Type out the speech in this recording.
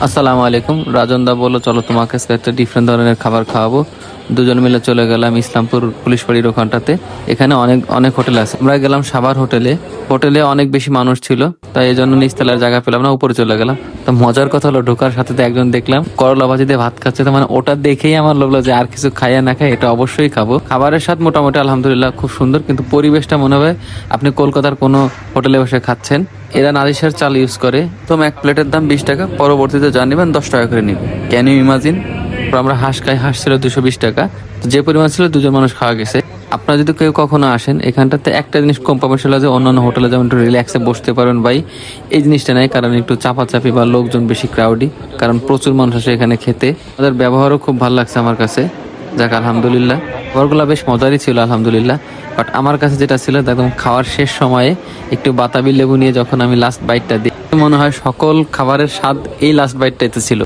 আসসালামু আলাইকুম। রাজন দা বললো চলো তোমাকে আজকে একটা ডিফারেন্ট ধরনের খাবার খাওয়াবো। দুজন মিলে চলে গেলাম ইসলামপুর পুলিশ ফাঁড়ির ওখানটাতে। এখানে অনেক অনেক হোটেল আছে। আমরা গেলাম সাভার হোটেলে। হোটেলে অনেক বেশি মানুষ ছিল, তাই এই জন্য নিচতলার জায়গা পেলাম না, উপরে চলে গেলাম। তো মজার কথা হলো, ঢোকার সাথে তো একজন দেখলাম করলা ভাজি দিয়ে ভাত খাচ্ছে। তো মানে ওটা দেখেই আমার লাগলো যে আর কিছু খাইয়া না খাই এটা অবশ্যই খাবো। খাবারের স্বাদ মোটামুটি আলহামদুলিল্লাহ খুব সুন্দর, কিন্তু পরিবেশটা মনে হয় আপনি কলকাতার কোনো হোটেলে বসে খাচ্ছেন। এরা নারিশের চাল ইউজ করে। তো এক প্লেটের দাম 20 টাকা, পরবর্তীতে যা নেবেন 10 টাকা করে নিবে। Can you imagine? আমরা হাঁস খাই, হাঁস ছিল 220 টাকা। তো যে পরিমাণ ছিল দুজন মানুষ খাওয়া গেছে। আপনারা যদি কেউ কখনো আসেন এখানটাতে একটা জিনিস কম পাবেন, সেটা যে অন্যান্য হোটেলে যেমন একটু রিল্যাক্সে বসতে পারেন ভাই, এই জিনিসটা নেই। কারণ একটু চাপাচাপি বা লোকজন বেশি ক্রাউডি, কারণ প্রচুর মানুষ আসে এখানে খেতে। তাদের ব্যবহারও খুব ভালো লাগছে আমার কাছে। যাক আলহামদুলিল্লাহ, খাবারগুলো বেশ মজারই ছিল আলহামদুলিল্লাহ। বাট আমার কাছে যেটা ছিল একদম খাওয়ার শেষ সময়ে একটু বাতাবি লেবু নিয়ে যখন আমি লাস্ট বাইটটা দিই, মনে হয় সকল খাবারের স্বাদ এই লাস্ট বাইটটাতে ছিল।